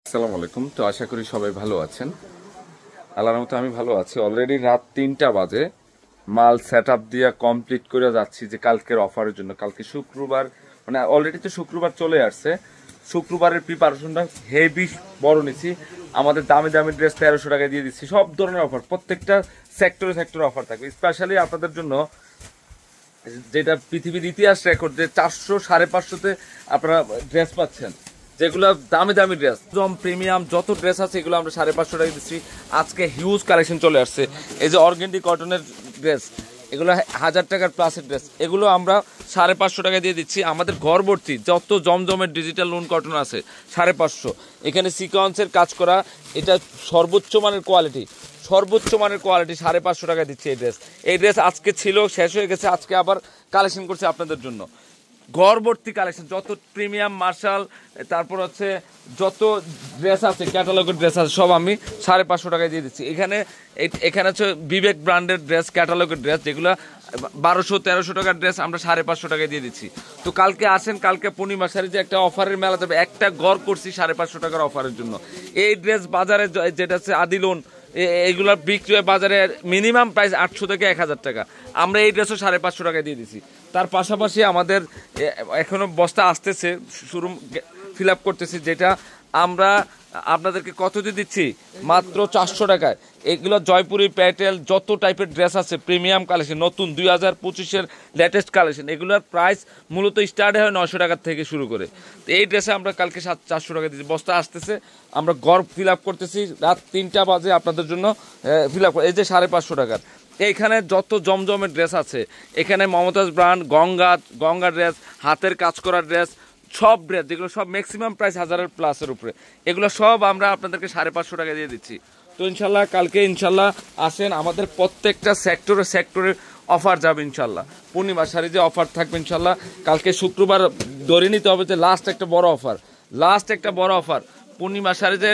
আসসালামু আলাইকুম। তো আশা করি সবাই ভালো আছেন। আল্লাহর মতো আমি ভালো আছি। অলরেডি রাত 3টা বাজে, মাল সেট আপ দিয়ে কমপ্লিট করে যাচ্ছি যে কালকের অফারের জন্য। কালকে শুক্রবার, মানে অলরেডি তো শুক্রবার চলে আসছে। শুক্রবারের প্রিপারেশনটা হেভি বড় নিছি। আমাদের দামি দামি ড্রেস 1300 টাকায় দিয়ে দিচ্ছি। সব ধরনের অফার, প্রত্যেকটা সেক্টরে অফার থাকবে। স্পেশালি আপনাদের জন্য যেটা পৃথিবীর ইতিহাস রেকর্ড, যে 400 550-তে আপনারা ড্রেস পাচ্ছেন, যেগুলো দামি দামি ড্রেস, একদম প্রিমিয়াম যত ড্রেস আছে এগুলো আমরা 550 টাকা দিচ্ছি। আজকে হিউজ কালেকশন চলে আসছে। এই যে অর্গেন্ডি কটনের ড্রেস, এগুলো 1000 টাকার প্লাসের ড্রেস, এগুলো আমরা 550 টাকা দিয়ে দিচ্ছি। আমাদের ঘর ভর্তি যত জমজমের ডিজিটাল লোন কটন আছে 550। এখানে সিকোয়েন্সের কাজ করা, এটা সর্বোচ্চ মানের কোয়ালিটি, 550 টাকা দিচ্ছে এই ড্রেস আজকে ছিল, শেষ হয়ে গেছে, আজকে আবার কালেকশন করছে আপনাদের জন্য। গড়বর্তী কালেকশন, যত প্রিমিয়াম মার্শাল, তারপর হচ্ছে যত ড্রেস আছে, ক্যাটালগের ড্রেস আছে, সব আমি 550 টাকায় দিয়ে দিচ্ছি। এখানে হচ্ছে বিবেক ব্র্যান্ডের ড্রেস, ক্যাটালগের ড্রেস, যেগুলো 1200-1300 টাকার ড্রেস আমরা 550 টাকায় দিয়ে দিচ্ছি। তো কালকে আসেন, কালকে পূর্ণিমা শাড়ি যে একটা অফারের মেলা যাবে, একটা গড় করছি 550 টাকার অফারের জন্য। এই ড্রেস বাজারে যেটা হচ্ছে আদিলোন, এইগুলোর বিক্রি হয় বাজারে মিনিমাম প্রাইস 800 থেকে 1000 টাকা, আমরা এই ড্রেসও 550 টাকায় দিয়ে দিছি। তার পাশাপাশি আমাদের এখনো বস্তা আসতেছে, শুরু ফিল আপ করতেছি, যেটা আমরা আপনাদেরকে কত দিয়ে দিচ্ছি, মাত্র 400 টাকায়। এগুলো জয়পুরি প্যাটেল যত টাইপের ড্রেস আছে, প্রিমিয়াম কালেকশন, নতুন 2025-এর লেটেস্ট কালেকশন, এগুলোর প্রাইস মূলত স্টার্ট হয় 900 টাকার থেকে শুরু করে। তো এই ড্রেসে আমরা কালকে 400 টাকা দিচ্ছি। বস্তা আসতেছে, আমরা গড় ফিল আপ করতেছি, রাত 3টা বাজে আপনাদের জন্য ফিল আপ। এই যে 550 টাকার এইখানে যত জমজমের ড্রেস আছে, এখানে মমতাজ ব্র্যান্ড, গঙ্গা ড্রেস, হাতের কাজ করা ড্রেস, সব ড্রেস, যেগুলো সব ম্যাক্সিমাম প্রাইস 1000-এর প্লাসের উপরে, এগুলো সব আমরা আপনাদেরকে 550 টাকা দিয়ে দিচ্ছি। তো ইনশাল্লাহ কালকে ইনশাল্লাহ আসেন, আমাদের প্রত্যেকটা সেক্টরে অফার যাবে ইনশাল্লাহ। পূর্ণিমা শাড়ি যে অফার থাকবে ইনশাল্লাহ, কালকে শুক্রবার ধরে নিতে হবে যে লাস্ট একটা বড় অফার, পূর্ণিমা শাড়ি যে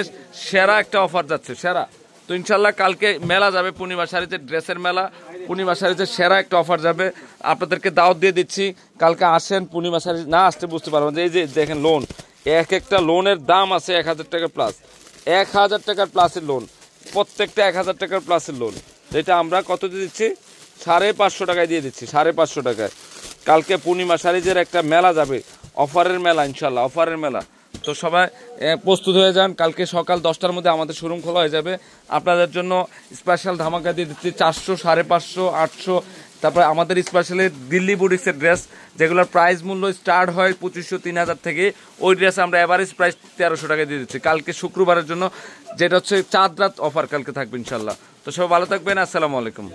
সেরা একটা অফার যাচ্ছে, সেরা। তো ইনশাল্লাহ কালকে মেলা যাবে, পূর্ণিমা শাড়িতে ড্রেসের মেলা, পূর্ণিমা শাড়িতে সেরা একটা অফার যাবে। আপনাদেরকে দাওয়াত দিয়ে দিচ্ছি, কালকে আসেন। পূর্ণিমা শাড়ি না আসতে বুঝতে পারবেন যে এই যে দেখেন লোন, একটা লোনের দাম আছে 1000 টাকা প্লাস, 1000 টাকার প্লাসের লোন, প্রত্যেকটা 1000 টাকার প্লাসের লোন, যেটা আমরা কত দিয়ে দিচ্ছি, 550 টাকায় দিয়ে দিচ্ছি, 550 টাকায়। কালকে পূর্ণিমা শাড়িজের একটা মেলা যাবে, অফারের মেলা ইনশাল্লাহ, অফারের মেলা। তো সবাই প্রস্তুত হয়ে যান, কালকে সকাল 10টার মধ্যে আমাদের শোরুম খোলা হয়ে যাবে। আপনাদের জন্য স্পেশাল ধামাকা দিয়ে দিচ্ছি 400, 550, 800। তারপরে আমাদের স্পেশালি দিল্লি বুটিক্সের ড্রেস, যেগুলোর প্রাইস মূল্য স্টার্ট হয় 2500, 3000 থেকে, ওই ড্রেস আমরা এভারেজ প্রাইস 1300 টাকায় দিয়ে দিচ্ছি কালকে শুক্রবারের জন্য, যেটা হচ্ছে চাঁদ রাত অফার কালকে থাকবে ইনশাল্লাহ। তো সবাই ভালো থাকবেন, আসসালামু আলাইকুম।